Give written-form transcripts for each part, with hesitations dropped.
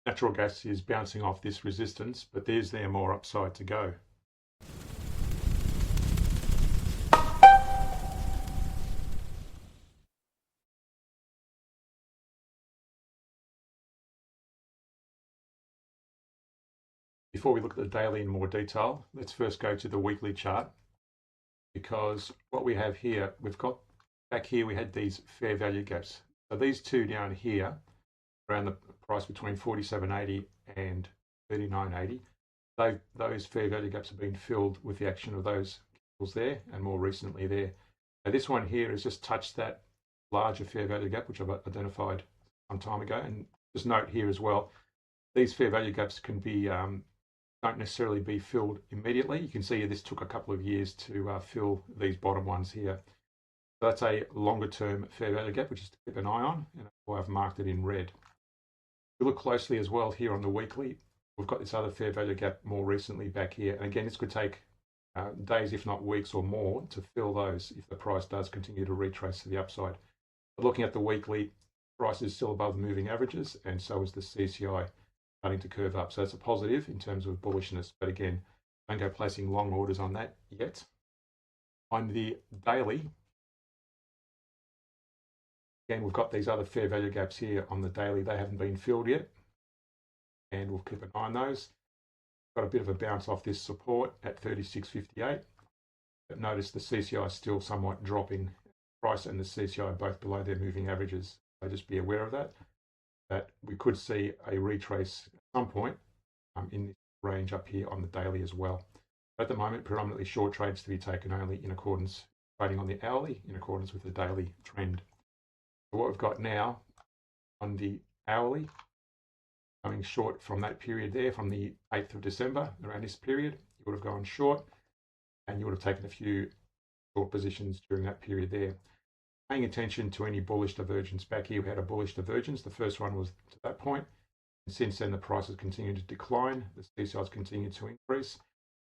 natural gas is bouncing off this resistance, but there's more upside to go. Before we look at the daily in more detail, let's first go to the weekly chart, because what we have here, we've got back here, we had these fair value gaps. So these two down here, around the price between 47.80 and 39.80, those fair value gaps have been filled with the action of those candles there, and more recently there. Now this one here has just touched that larger fair value gap, which I've identified some time ago. And just note here as well, these fair value gaps can be don't necessarily be filled immediately. You can see this took a couple of years to fill these bottom ones here. So that's a longer term fair value gap, which is to keep an eye on, and I've marked it in red. If we look closely as well here on the weekly, we've got this other fair value gap more recently back here. And again, this could take days, if not weeks or more, to fill those if the price does continue to retrace to the upside. But looking at the weekly, price is still above the moving averages, and so is the CCI starting to curve up. So that's a positive in terms of bullishness. But again, don't go placing long orders on that yet. On the daily, again, we've got these other fair value gaps here on the daily. They haven't been filled yet, and we'll keep an eye on those. Got a bit of a bounce off this support at 36.58. But notice the CCI is still somewhat dropping. Price and the CCI are both below their moving averages. So just be aware of that. That we could see a retrace at some point in this range up here on the daily as well. At the moment, predominantly short trades to be taken only in accordance, trading on the hourly in accordance with the daily trend. So what we've got now on the hourly, coming short from that period there, from the 8th of December, around this period, you would have gone short, and you would have taken a few short positions during that period there. Paying attention to any bullish divergence. Back here we had a bullish divergence. The first one was to that point. And since then the price has continued to decline. The CCI has continued to increase.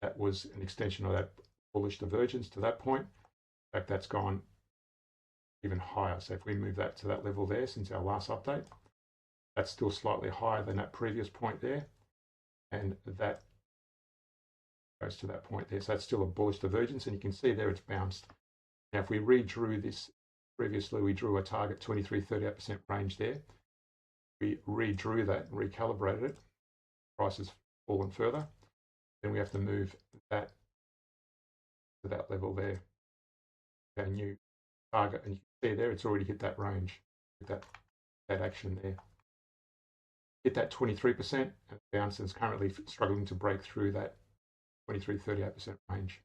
That was an extension of that bullish divergence to that point. In fact, that's gone even higher. So if we move that to that level there since our last update, that's still slightly higher than that previous point there. And that goes to that point there. So that's still a bullish divergence. And you can see there it's bounced. Now if we redrew this, previously we drew a target 23-38% range there. We redrew that and recalibrated it. Price has fallen further. Then we have to move that to that level there. Our new target, and you can see there it's already hit that range with that action there. Hit that 23% and bounce, and is currently struggling to break through that 23-38% range.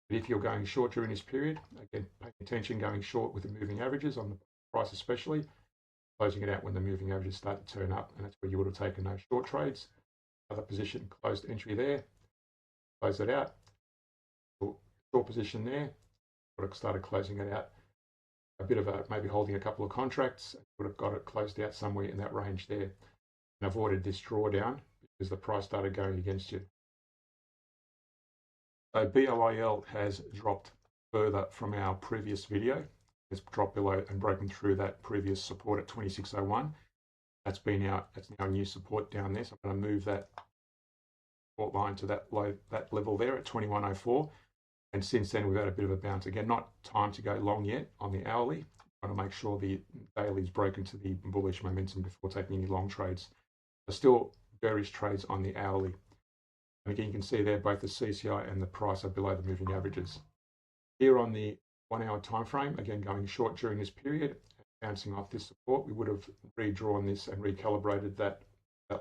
But if you're going short during this period, again, pay attention going short with the moving averages on the price especially, closing it out when the moving averages start to turn up, and that's where you would have taken those short trades. Other position, closed entry there, close it out. Short position there, would have started closing it out. A bit of maybe holding a couple of contracts, would have got it closed out somewhere in that range there, and avoided this drawdown because the price started going against you. So BOIL has dropped further from our previous video. It's dropped below and broken through that previous support at 26.01. That's now new support down there. So I'm going to move that support line to that level there at 21.04. And since then we've had a bit of a bounce. Again, not time to go long yet on the hourly. I'm trying to make sure the daily is broken to the bullish momentum before taking any long trades. There's still bearish trades on the hourly. And again, you can see there both the CCI and the price are below the moving averages. Here on the 1 hour time frame, again going short during this period, bouncing off this support, we would have redrawn this and recalibrated that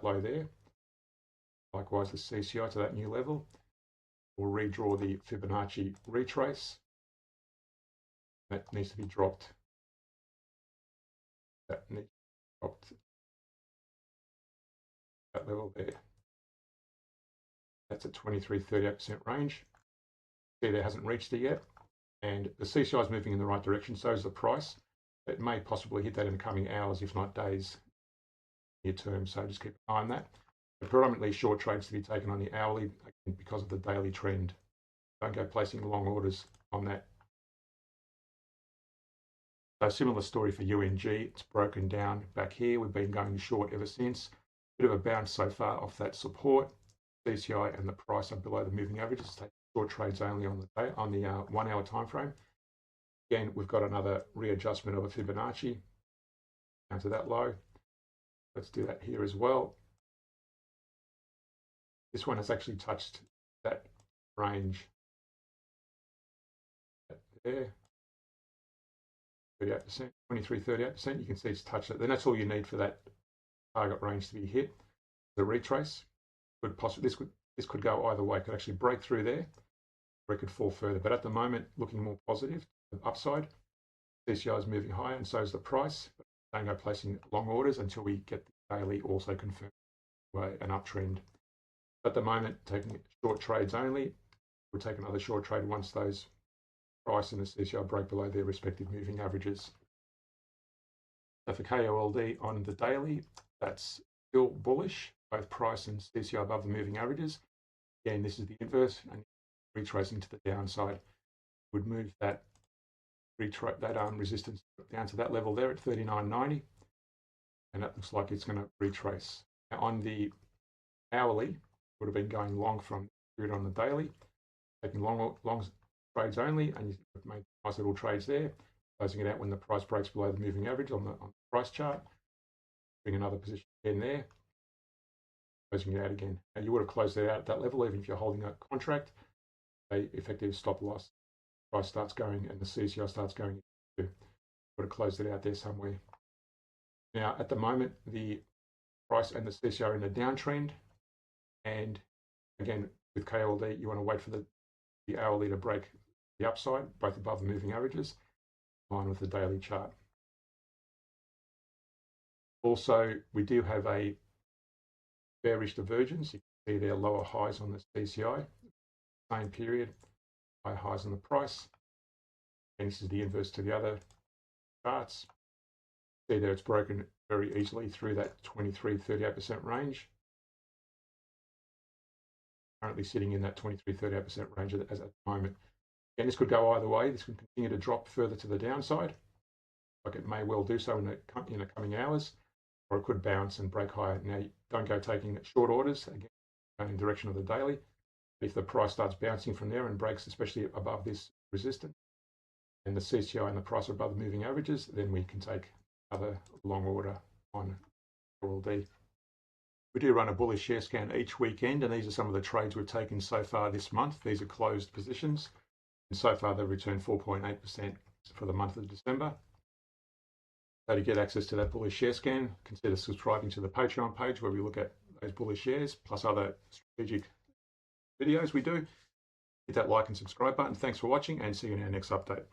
low there. Likewise the CCI to that new level. We'll redraw the Fibonacci retrace. That needs to be dropped. That needs to be dropped that level there. That's a 23-38% range. See, there hasn't reached it yet. And the CCI is moving in the right direction, so is the price. It may possibly hit that in the coming hours, if not days, near term. So just keep an eye on that. But predominantly short trades to be taken on the hourly because of the daily trend. Don't go placing long orders on that. So similar story for UNG. It's broken down back here. We've been going short ever since. Bit of a bounce so far off that support. CCI and the price are below the moving averages. Take short trades only on the day, on the 1 hour time frame. Again, we've got another readjustment of a Fibonacci down to that low. Let's do that here as well. This one has actually touched that range there. 38%, 23, 38%. You can see it's touched it. Then that's all you need for that target range to be hit. The retrace could possibly, this could go either way. It could actually break through there, or it could fall further. But at the moment, looking more positive, upside. CCI is moving higher, and so is the price. But don't go placing long orders until we get the daily also confirmed an uptrend. At the moment, taking short trades only. We'll take another short trade once those price and the CCI break below their respective moving averages. So for KOLD on the daily, that's still bullish, both price and CCI above the moving averages. Again, this is the inverse, and retracing to the downside would move that resistance down to that level there at 39.90, and that looks like it's going to retrace. Now on the hourly, would have been going long from period on the daily, taking long trades only, and you've made nice little trades there, closing it out when the price breaks below the moving average on the price chart, bring another position in there, closing it out again. Now you would have closed it out at that level even if you're holding a contract. A effective stop loss. Price starts going and the CCI starts going, you would have closed it out there somewhere. Now at the moment the price and the CCI are in a downtrend, and again with KLD you want to wait for the hourly to break the upside, both above the moving averages, in line with the daily chart. Also, we do have a bearish divergence. You can see there lower highs on the CCI, same period, higher highs on the price. And this is the inverse to the other charts. See there, it's broken very easily through that 23-38% range. Currently sitting in that 23-38% range as at the moment. And this could go either way. This can continue to drop further to the downside, like it may well do so in the coming hours, or it could bounce and break higher. Now, don't go taking short orders, again, going in the direction of the daily. If the price starts bouncing from there and breaks, especially above this resistance, and the CCI and the price are above the moving averages, then we can take another long order on KLD. We do run a bullish share scan each weekend, and these are some of the trades we've taken so far this month. These are closed positions, and so far they've returned 4.8% for the month of December. So to get access to that bullish share scan, consider subscribing to the Patreon page where we look at those bullish shares, plus other strategic videos we do. Hit that like and subscribe button. Thanks for watching, and see you in our next update.